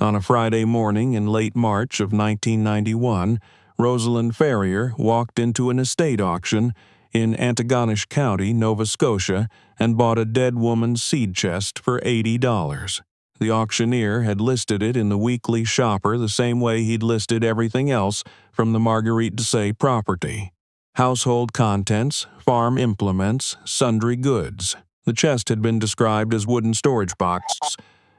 On a Friday morning in late March of 1991, Rosalind Ferrier walked into an estate auction in Antigonish County, Nova Scotia, and bought a dead woman's seed chest for $80. The auctioneer had listed it in the Weekly Shopper the same way he'd listed everything else from the Marguerite Doucet property. Household contents, farm implements, sundry goods. The chest had been described as wooden storage boxes,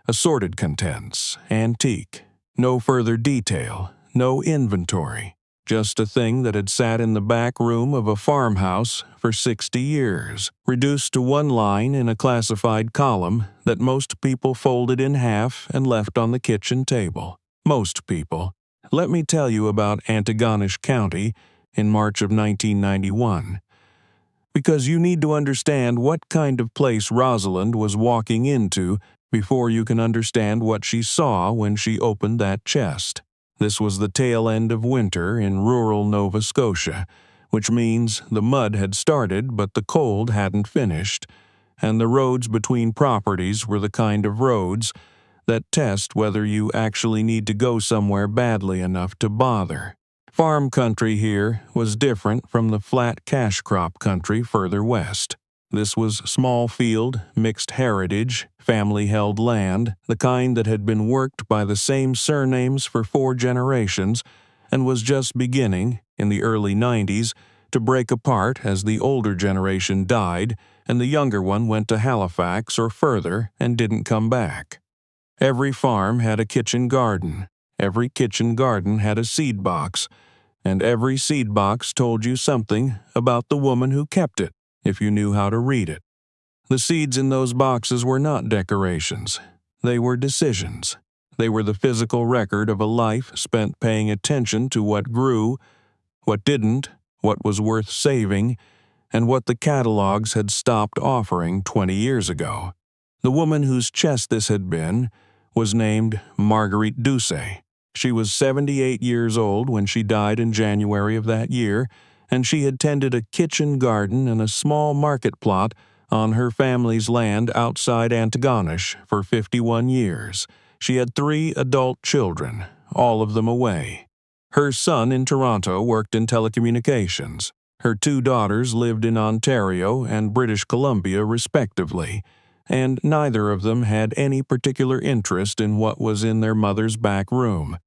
assorted contents, antique. No further detail, no inventory. Just a thing that had sat in the back room of a farmhouse for 60 years, reduced to one line in a classified column that most people folded in half and left on the kitchen table. Most people. Let me tell you about Antigonish County in March of 1991. Because you need to understand what kind of place Rosalind was walking into before you can understand what she saw when she opened that chest. This was the tail end of winter in rural Nova Scotia, which means the mud had started but the cold hadn't finished, and the roads between properties were the kind of roads that test whether you actually need to go somewhere badly enough to bother. Farm country here was different from the flat cash crop country further west. This was small field, mixed heritage, family-held land, the kind that had been worked by the same surnames for 4 generations and was just beginning, in the early 90s, to break apart as the older generation died and the younger one went to Halifax or further and didn't come back. Every farm had a kitchen garden. Every kitchen garden had a seed box, and every seed box told you something about the woman who kept it, if you knew how to read it. The seeds in those boxes were not decorations. They were decisions. They were the physical record of a life spent paying attention to what grew, what didn't, what was worth saving, and what the catalogs had stopped offering 20 years ago. The woman whose chest this had been was named Marguerite Doucet. She was 78 years old when she died in January of that year, and she had tended a kitchen garden and a small market plot on her family's land outside Antigonish for 51 years. She had 3 adult children, all of them away. Her son in Toronto worked in telecommunications. Her 2 daughters lived in Ontario and British Columbia respectively, and neither of them had any particular interest in what was in their mother's back room,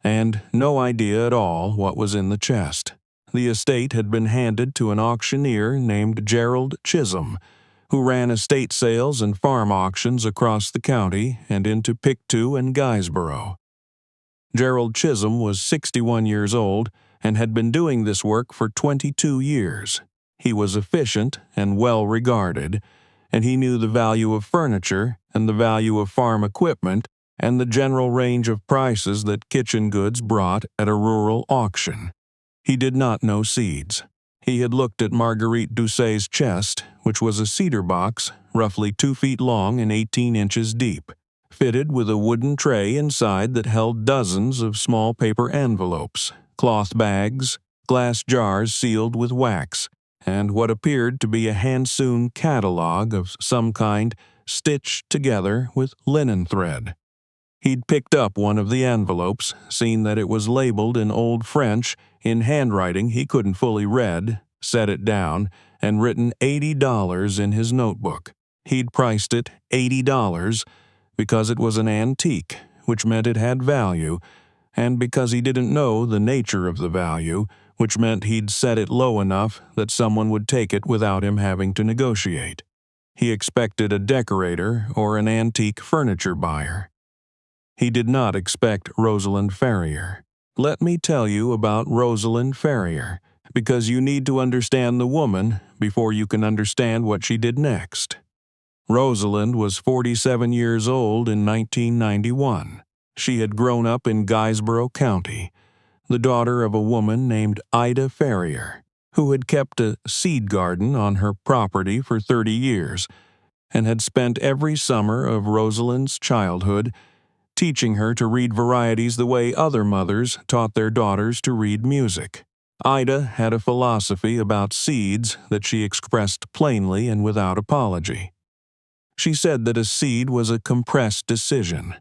and no idea at all what was in the chest. The estate had been handed to an auctioneer named Gerald Chisholm, who ran estate sales and farm auctions across the county and into Pictou and Guysborough. Gerald Chisholm was 61 years old and had been doing this work for 22 years. He was efficient and well regarded, and he knew the value of furniture and the value of farm equipment and the general range of prices that kitchen goods brought at a rural auction. He did not know seeds. He had looked at Marguerite Doucet's chest, which was a cedar box, roughly 2 feet long and 18 inches deep, fitted with a wooden tray inside that held dozens of small paper envelopes, cloth bags, glass jars sealed with wax, and what appeared to be a hand-sewn catalog of some kind stitched together with linen thread. He'd picked up one of the envelopes, seen that it was labeled in Old French in handwriting he couldn't fully read, set it down, and written $80 in his notebook. He'd priced it $80 because it was an antique, which meant it had value, and because he didn't know the nature of the value, which meant he'd set it low enough that someone would take it without him having to negotiate. He expected a decorator or an antique furniture buyer. He did not expect Rosalind Ferrier. Let me tell you about Rosalind Ferrier, because you need to understand the woman before you can understand what she did next. Rosalind was 47 years old in 1991. She had grown up in Guysborough County, the daughter of a woman named Ida Ferrier, who had kept a seed garden on her property for 30 years and had spent every summer of Rosalind's childhood teaching her to read varieties the way other mothers taught their daughters to read music. Ida had a philosophy about seeds that she expressed plainly and without apology. She said that a seed was a compressed decision,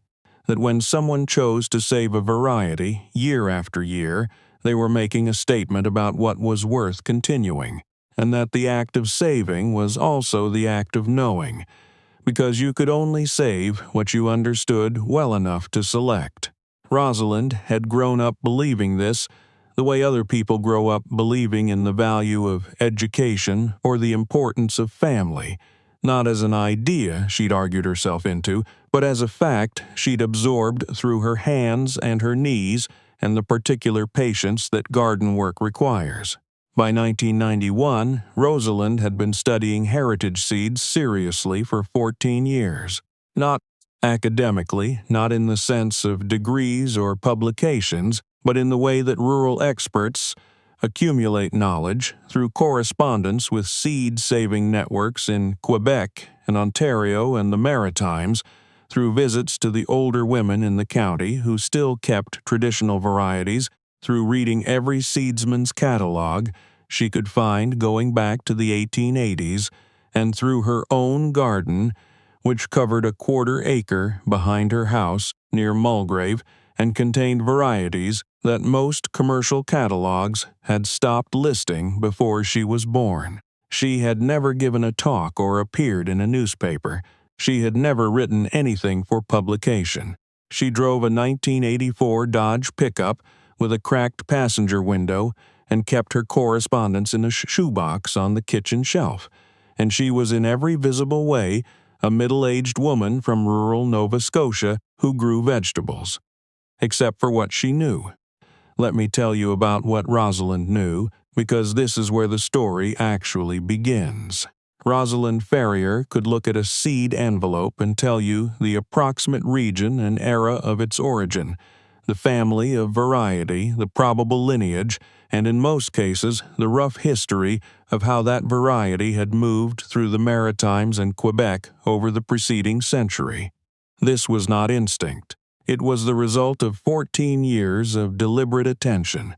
that when someone chose to save a variety year after year, they were making a statement about what was worth continuing, and that the act of saving was also the act of knowing, because you could only save what you understood well enough to select. Rosalind had grown up believing this, the way other people grow up believing in the value of education or the importance of family, not as an idea she'd argued herself into, but as a fact she'd absorbed through her hands and her knees and the particular patience that garden work requires. By 1991, Rosalind had been studying heritage seeds seriously for 14 years. Not academically, not in the sense of degrees or publications, but in the way that rural experts accumulate knowledge through correspondence with seed-saving networks in Quebec and Ontario and the Maritimes, through visits to the older women in the county who still kept traditional varieties, through reading every seedsman's catalog she could find going back to the 1880s, and through her own garden, which covered a quarter-acre behind her house near Mulgrave and contained varieties that most commercial catalogs had stopped listing before she was born. She had never given a talk or appeared in a newspaper. She had never written anything for publication. She drove a 1984 Dodge pickup with a cracked passenger window and kept her correspondence in a shoebox on the kitchen shelf. And she was in every visible way a middle-aged woman from rural Nova Scotia who grew vegetables. Except for what she knew. Let me tell you about what Rosalind knew, because this is where the story actually begins. Rosalind Ferrier could look at a seed envelope and tell you the approximate region and era of its origin, the family of variety, the probable lineage, and in most cases the rough history of how that variety had moved through the Maritimes and Quebec over the preceding century. This was not instinct. It was the result of 14 years of deliberate attention,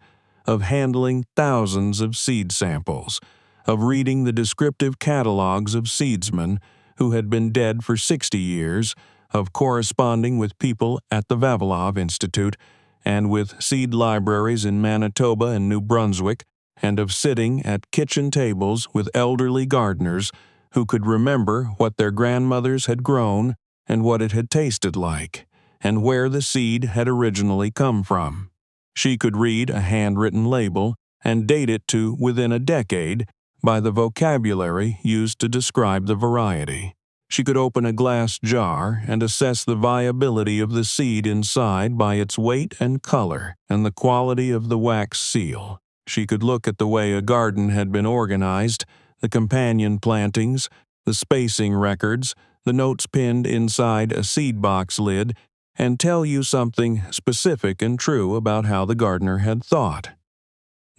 of handling thousands of seed samples, of reading the descriptive catalogs of seedsmen who had been dead for 60 years, of corresponding with people at the Vavilov Institute and with seed libraries in Manitoba and New Brunswick, and of sitting at kitchen tables with elderly gardeners who could remember what their grandmothers had grown and what it had tasted like, and where the seed had originally come from. She could read a handwritten label and date it to within a decade by the vocabulary used to describe the variety. She could open a glass jar and assess the viability of the seed inside by its weight and color and the quality of the wax seal. She could look at the way a garden had been organized, the companion plantings, the spacing records, the notes pinned inside a seed box lid, and tell you something specific and true about how the gardener had thought.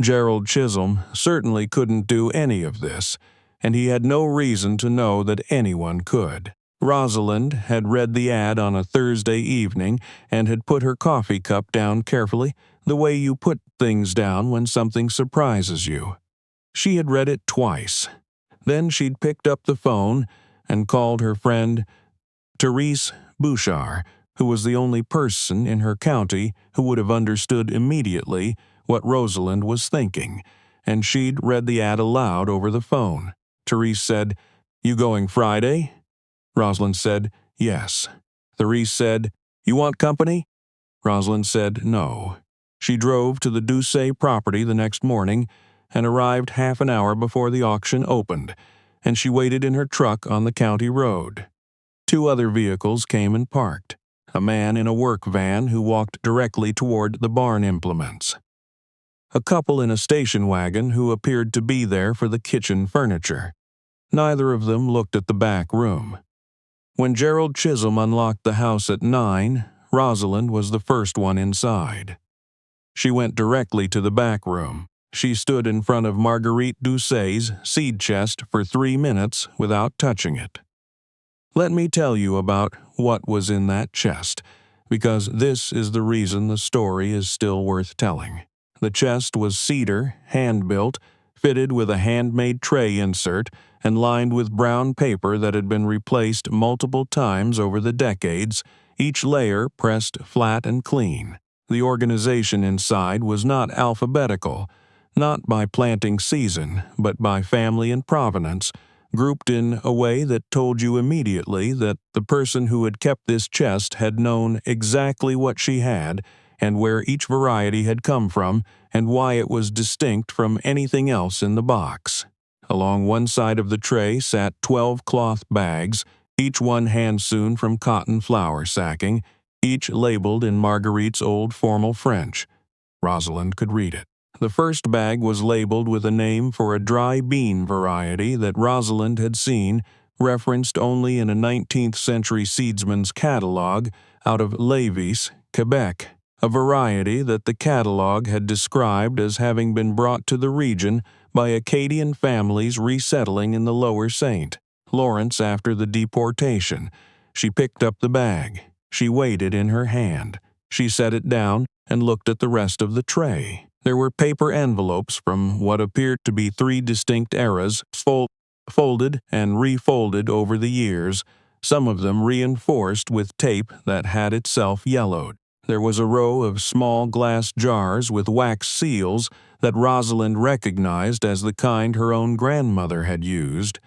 Gerald Chisholm certainly couldn't do any of this, and he had no reason to know that anyone could. Rosalind had read the ad on a Thursday evening and had put her coffee cup down carefully, the way you put things down when something surprises you. She had read it twice. Then she'd picked up the phone and called her friend Therese Bouchard, who was the only person in her county who would have understood immediately what Rosalind was thinking, and she'd read the ad aloud over the phone. Therese said, "You going Friday?" Rosalind said, "Yes." Therese said, "You want company?" Rosalind said, "No." She drove to the Doucet property the next morning and arrived half an hour before the auction opened, and she waited in her truck on the county road. Two other vehicles came and parked. A man in a work van who walked directly toward the barn implements. A couple in a station wagon who appeared to be there for the kitchen furniture. Neither of them looked at the back room. When Gerald Chisholm unlocked the house at 9, Rosalind was the first one inside. She went directly to the back room. She stood in front of Marguerite Doucet's seed chest for 3 minutes without touching it. Let me tell you about what was in that chest, because this is the reason the story is still worth telling. The chest was cedar, hand-built, fitted with a handmade tray insert, and lined with brown paper that had been replaced multiple times over the decades each layer pressed flat and clean. The organization inside was not alphabetical, not by planting season, but by family and provenance, grouped in a way that told you immediately that the person who had kept this chest had known exactly what she had and where each variety had come from and why it was distinct from anything else in the box. Along one side of the tray sat 12 cloth bags, each one hand-sewn from cotton flour sacking, each labeled in Marguerite's old formal French. Rosalind could read it. The first bag was labeled with a name for a dry bean variety that Rosalind had seen, referenced only in a 19th-century seedsman's catalog out of Lévis, Quebec, a variety that the catalog had described as having been brought to the region by Acadian families resettling in the Lower St. Lawrence after the deportation. She picked up the bag. She weighed it in her hand. She set it down and looked at the rest of the tray. There were paper envelopes from what appeared to be 3 distinct eras, folded and refolded over the years, some of them reinforced with tape that had itself yellowed. There was a row of small glass jars with wax seals that Rosalind recognized as the kind her own grandmother had used,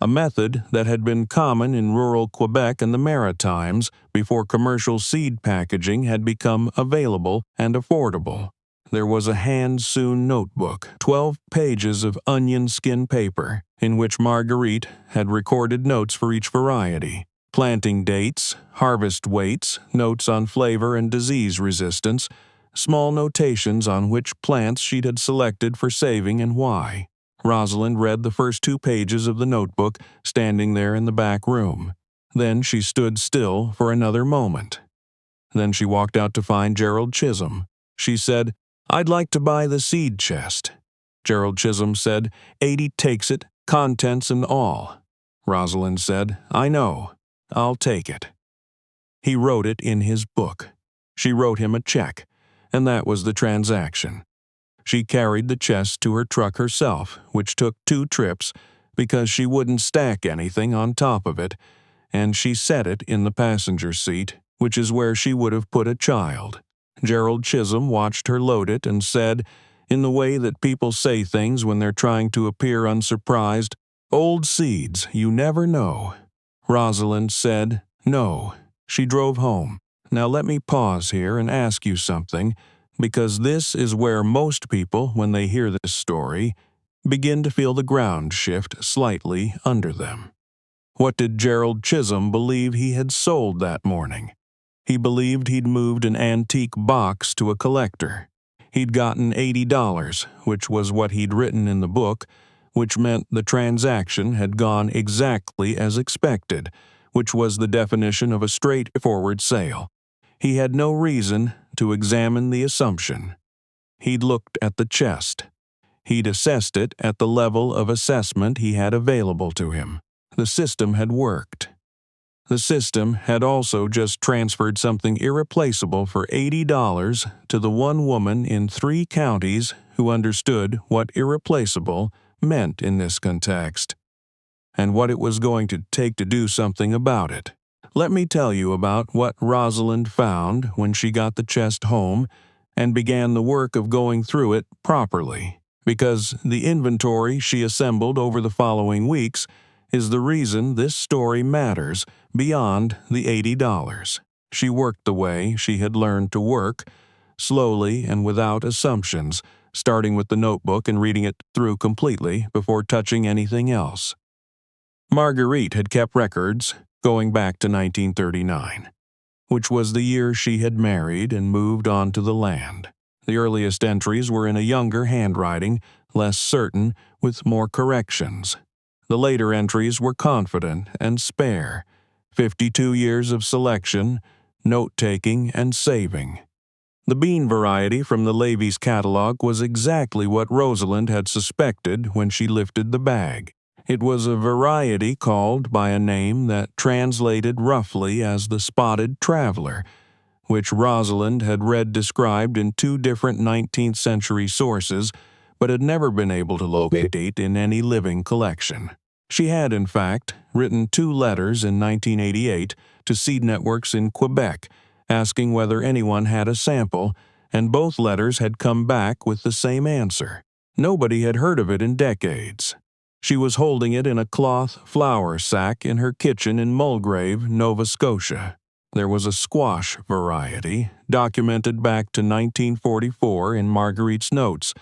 a method that had been common in rural Quebec and the Maritimes before commercial seed packaging had become available and affordable. There was a hand-sewn notebook, 12 pages of onion skin paper, in which Marguerite had recorded notes for each variety. Planting dates, harvest weights, notes on flavor and disease resistance, small notations on which plants she had selected for saving and why. Rosalind read the first 2 pages of the notebook, standing there in the back room. Then she stood still for another moment. Then she walked out to find Gerald Chisholm. She said, "I'd like to buy the seed chest." Gerald Chisholm said, "80 takes it, contents and all." Rosalind said, "I know. I'll take it." He wrote it in his book. She wrote him a check, and that was the transaction. She carried the chest to her truck herself, which took 2 trips because she wouldn't stack anything on top of it, and she set it in the passenger seat, which is where she would have put a child. Gerald Chisholm watched her load it and said, in the way that people say things when they're trying to appear unsurprised, "Old seeds, you never know." Rosalind said, "No." She drove home. Now let me pause here and ask you something, because this is where most people, when they hear this story, begin to feel the ground shift slightly under them. What did Gerald Chisholm believe he had sold that morning? He believed he'd moved an antique box to a collector. He'd gotten $80, which was what he'd written in the book, which meant the transaction had gone exactly as expected, which was the definition of a straightforward sale. He had no reason to examine the assumption. He'd looked at the chest. He'd assessed it at the level of assessment he had available to him. The system had worked. The system had also just transferred something irreplaceable for $80 to the one woman in 3 counties who understood what irreplaceable meant in this context, and what it was going to take to do something about it. Let me tell you about what Rosalind found when she got the chest home and began the work of going through it properly, because the inventory she assembled over the following weeks is the reason this story matters beyond the $80. She worked the way she had learned to work, slowly and without assumptions, starting with the notebook and reading it through completely before touching anything else. Marguerite had kept records going back to 1939, which was the year she had married and moved onto the land. The earliest entries were in a younger handwriting, less certain, with more corrections. The later entries were confident and spare, 52 years of selection, note-taking, and saving. The bean variety from the Lévis catalog was exactly what Rosalind had suspected when she lifted the bag. It was a variety called by a name that translated roughly as the Spotted Traveler, which Rosalind had read described in 2 different 19th-century sources, but had never been able to locate in any living collection. She had, in fact, written 2 letters in 1988 to seed networks in Quebec, asking whether anyone had a sample, and both letters had come back with the same answer. Nobody had heard of it in decades. She was holding it in a cloth flour sack in her kitchen in Mulgrave, Nova Scotia. There was a squash variety, documented back to 1944 in Marguerite's notes,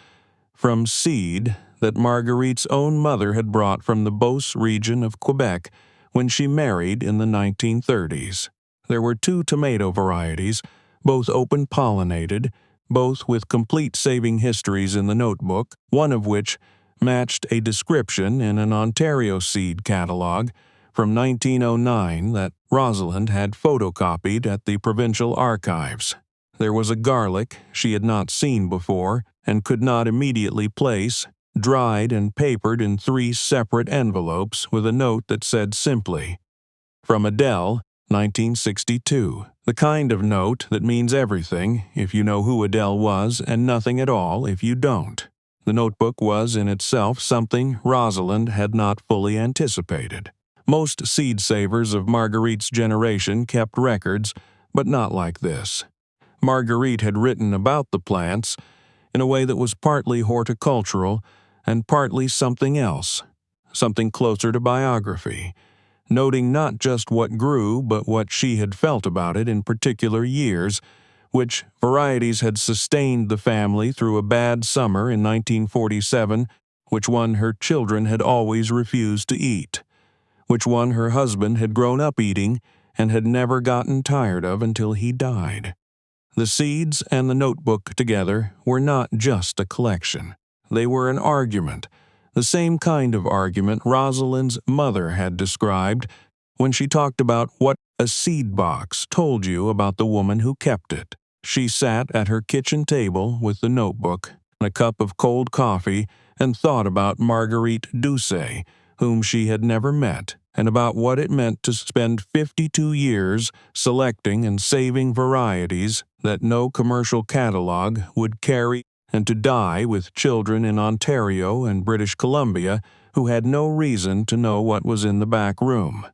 from seed that Marguerite's own mother had brought from the Beauce region of Quebec when she married in the 1930s. There were 2 tomato varieties, both open-pollinated, both with complete saving histories in the notebook, one of which matched a description in an Ontario seed catalog from 1909 that Rosalind had photocopied at the provincial archives. There was a garlic she had not seen before and could not immediately place, dried and papered in 3 separate envelopes with a note that said simply, "From Adele, 1962. The kind of note that means everything if you know who Adele was and nothing at all if you don't. The notebook was in itself something Rosalind had not fully anticipated. Most seed savers of Marguerite's generation kept records, but not like this. Marguerite had written about the plants in a way that was partly horticultural and partly something else, something closer to biography, noting not just what grew but what she had felt about it in particular years, which varieties had sustained the family through a bad summer in 1947, which one her children had always refused to eat, which one her husband had grown up eating and had never gotten tired of until he died. The seeds and the notebook together were not just a collection. They were an argument, the same kind of argument Rosalind's mother had described when she talked about what a seed box told you about the woman who kept it. She sat at her kitchen table with the notebook and a cup of cold coffee and thought about Marguerite Doucet, whom she had never met, and about what it meant to spend 52 years selecting and saving varieties that no commercial catalog would carry, and to die with children in Ontario and British Columbia who had no reason to know what was in the back room.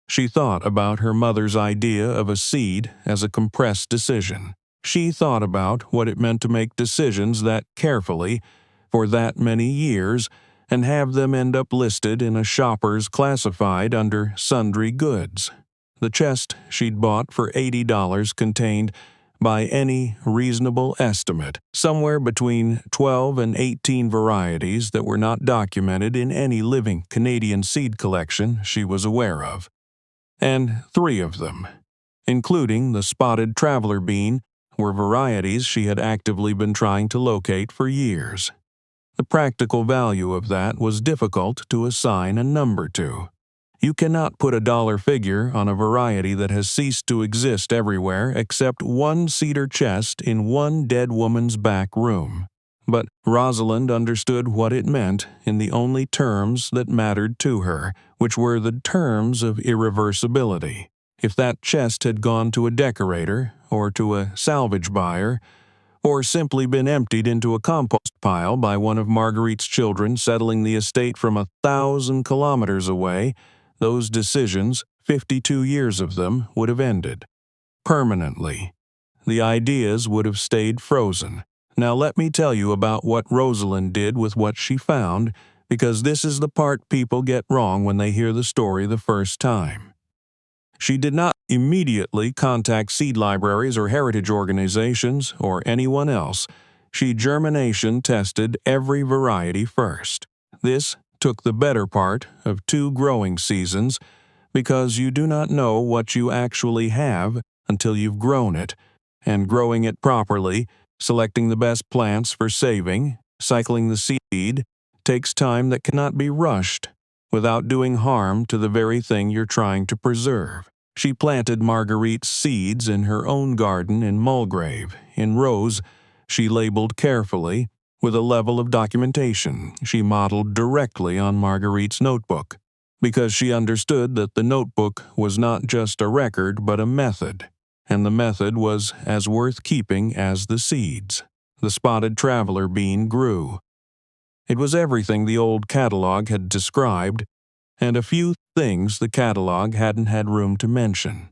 She thought about her mother's idea of a seed as a compressed decision. She thought about what it meant to make decisions that carefully, for that many years, and have them end up listed in a shopper's classified under sundry goods. The chest she'd bought for $80 contained, by any reasonable estimate, somewhere between 12 and 18 varieties that were not documented in any living Canadian seed collection she was aware of. And 3 of them, including the spotted traveler bean, were varieties she had actively been trying to locate for years. The practical value of that was difficult to assign a number to. You cannot put a dollar figure on a variety that has ceased to exist everywhere except one cedar chest in one dead woman's back room. But Rosalind understood what it meant in the only terms that mattered to her, which were the terms of irreversibility. If that chest had gone to a decorator or to a salvage buyer, or simply been emptied into a compost pile by one of Marguerite's children settling the estate from 1,000 kilometers away, those decisions, 52 years of them, would have ended. Permanently. The ideas would have stayed frozen. Now let me tell you about what Rosalind did with what she found, because this is the part people get wrong when they hear the story the first time. She did not immediately contact seed libraries or heritage organizations or anyone else. She germination tested every variety first. This took the better part of 2 growing seasons because you do not know what you actually have until you've grown it, and growing it properly, selecting the best plants for saving, cycling the seed, takes time that cannot be rushed without doing harm to the very thing you're trying to preserve. She planted Marguerite's seeds in her own garden in Mulgrave, in rows she labeled carefully, with a level of documentation she modeled directly on Marguerite's notebook, because she understood that the notebook was not just a record but a method, and the method was as worth keeping as the seeds. The spotted traveler bean grew. It was everything the old catalog had described, and a few things the catalog hadn't had room to mention.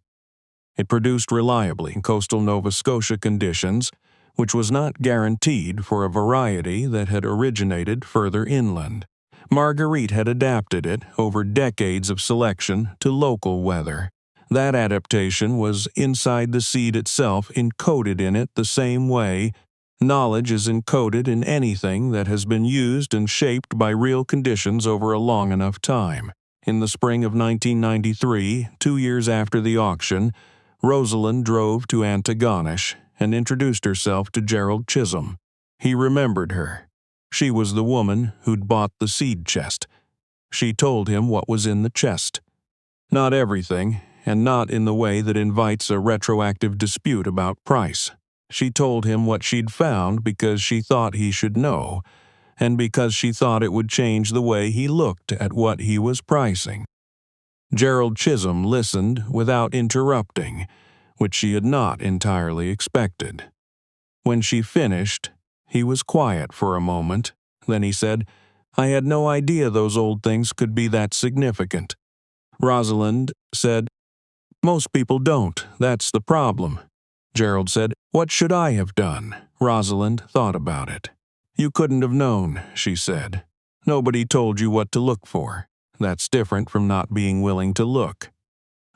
It produced reliably in coastal Nova Scotia conditions, which was not guaranteed for a variety that had originated further inland. Marguerite had adapted it over decades of selection to local weather. That adaptation was inside the seed itself, encoded in it the same way knowledge is encoded in anything that has been used and shaped by real conditions over a long enough time. In the spring of 1993, 2 years after the auction, Rosalind drove to Antigonish and introduced herself to Gerald Chisholm. He remembered her. She was the woman who'd bought the seed chest. She told him what was in the chest. Not everything, and not in the way that invites a retroactive dispute about price. She told him what she'd found because she thought he should know, and because she thought it would change the way he looked at what he was pricing. Gerald Chisholm listened without interrupting, which she had not entirely expected. When she finished, he was quiet for a moment. Then he said, "I had no idea those old things could be that significant." Rosalind said, "Most people don't. That's the problem." Gerald said, "What should I have done?" Rosalind thought about it. "You couldn't have known," she said. "Nobody told you what to look for. That's different from not being willing to look."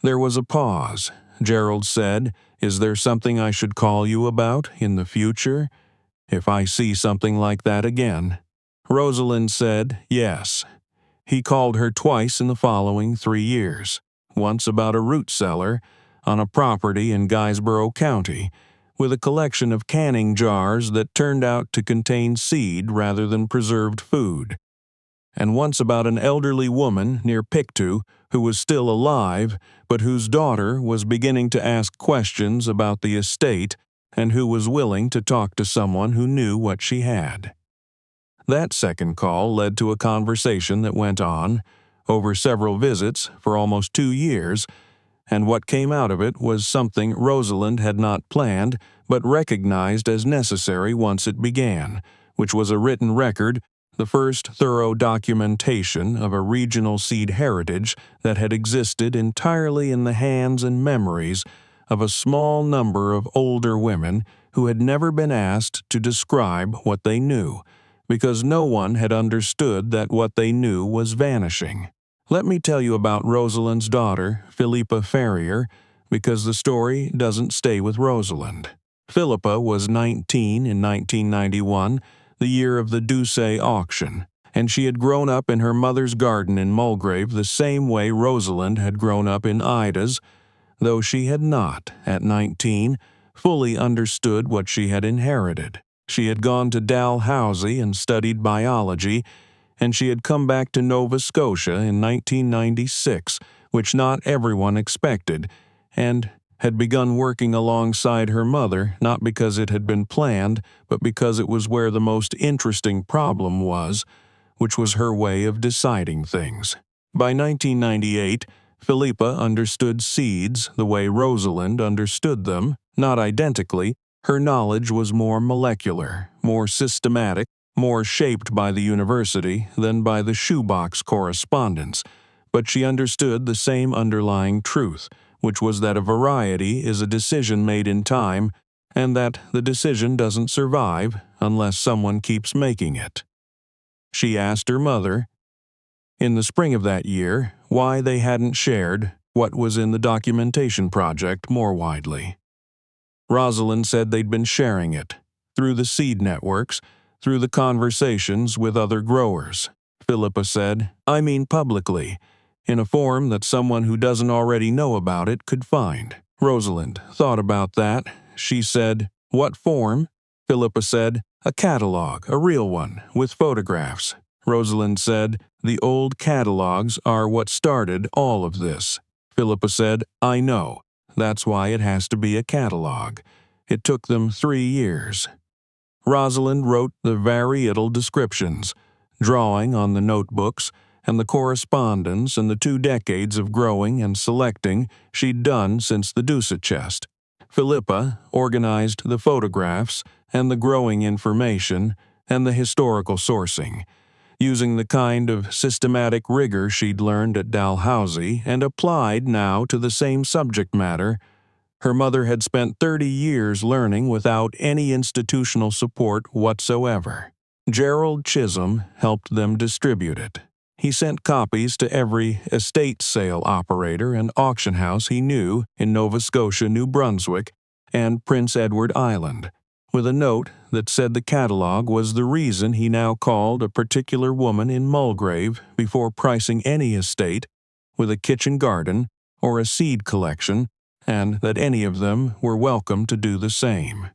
There was a pause. Gerald said, "Is there something I should call you about in the future, if I see something like that again?" Rosalind said, "Yes." He called her twice in the following 3 years, once about a root cellar on a property in Guysborough County, with a collection of canning jars that turned out to contain seed rather than preserved food, and once about an elderly woman near Pictou who was still alive, but whose daughter was beginning to ask questions about the estate and who was willing to talk to someone who knew what she had. That second call led to a conversation that went on, over several visits, for almost 2 years, and what came out of it was something Rosalind had not planned but recognized as necessary once it began, which was a written record, the first thorough documentation of a regional seed heritage that had existed entirely in the hands and memories of a small number of older women who had never been asked to describe what they knew, because no one had understood that what they knew was vanishing. Let me tell you about Rosalind's daughter, Philippa Ferrier, because the story doesn't stay with Rosalind. Philippa was 19 in 1991, the year of the Doucet auction, and she had grown up in her mother's garden in Mulgrave the same way Rosalind had grown up in Ida's, though she had not, at 19, fully understood what she had inherited. She had gone to Dalhousie and studied biology, and she had come back to Nova Scotia in 1996, which not everyone expected, and had begun working alongside her mother not because it had been planned, but because it was where the most interesting problem was, which was her way of deciding things. By 1998, Philippa understood seeds the way Rosalind understood them, not identically. Her knowledge was more molecular, more systematic, more shaped by the university than by the shoebox correspondence, but she understood the same underlying truth, which was that a variety is a decision made in time, and that the decision doesn't survive unless someone keeps making it. She asked her mother, in the spring of that year, why they hadn't shared what was in the documentation project more widely. Rosalind said they'd been sharing it, through the seed networks, through the conversations with other growers. Philippa said, "I mean publicly, in a form that someone who doesn't already know about it could find." Rosalind thought about that. She said, "What form?" Philippa said, "A catalog, a real one, with photographs." Rosalind said, "The old catalogs are what started all of this." Philippa said, "I know. That's why it has to be a catalog. It took them 3 years." Rosalind wrote the varietal descriptions, drawing on the notebooks and the correspondence and the 2 decades of growing and selecting she'd done since the Doucet chest. Philippa organized the photographs and the growing information and the historical sourcing, using the kind of systematic rigor she'd learned at Dalhousie and applied now to the same subject matter, Her mother had spent 30 years learning without any institutional support whatsoever. Gerald Chisholm helped them distribute it. He sent copies to every estate sale operator and auction house he knew in Nova Scotia, New Brunswick, and Prince Edward Island, with a note that said the catalog was the reason he now called a particular woman in Mulgrave before pricing any estate with a kitchen garden or a seed collection, and that any of them were welcome to do the same.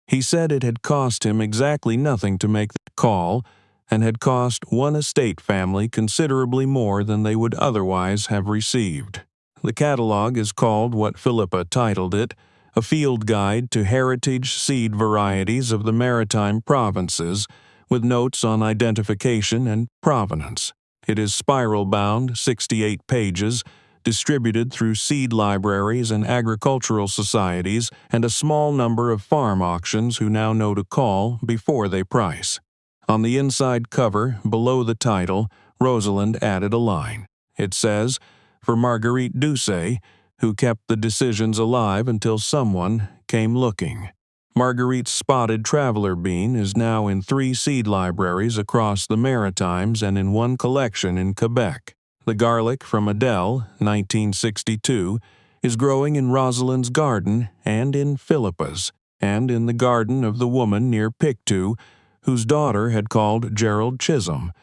He said it had cost him exactly nothing to make the call, and had cost one estate family considerably more than they would otherwise have received. The catalog is called what Philippa titled it, A Field Guide to Heritage Seed Varieties of the Maritime Provinces, with notes on identification and provenance. It is spiral-bound, 68 pages, distributed through seed libraries and agricultural societies and a small number of farm auctions who now know to call before they price. On the inside cover, below the title, Rosalind added a line. It says, "For Marguerite Doucet, who kept the decisions alive until someone came looking." Marguerite's spotted traveler bean is now in 3 seed libraries across the Maritimes and in 1 collection in Quebec. The garlic from Adele, 1962, is growing in Rosalind's garden and in Philippa's, and in the garden of the woman near Pictou, whose daughter had called Gerald Chisholm,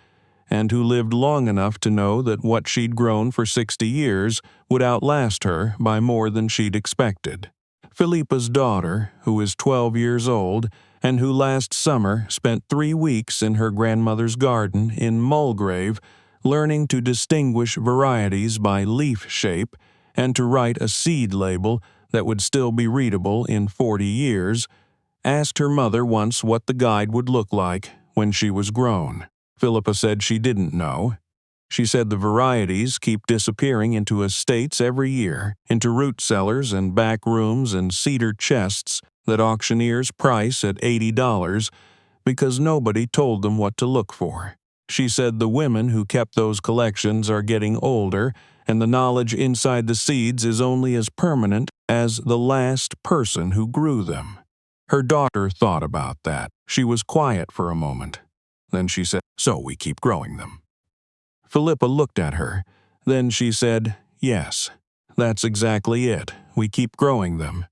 and who lived long enough to know that what she'd grown for 60 years would outlast her by more than she'd expected. Philippa's daughter, who is 12 years old, and who last summer spent 3 weeks in her grandmother's garden in Mulgrave, learning to distinguish varieties by leaf shape and to write a seed label that would still be readable in 40 years, asked her mother once what the guide would look like when she was grown. Philippa said she didn't know. She said the varieties keep disappearing into estates every year, into root cellars and back rooms and cedar chests that auctioneers price at $80 because nobody told them what to look for. She said the women who kept those collections are getting older, and the knowledge inside the seeds is only as permanent as the last person who grew them. Her daughter thought about that. She was quiet for a moment. Then she said, "So we keep growing them." Philippa looked at her. Then she said, "Yes, that's exactly it. We keep growing them."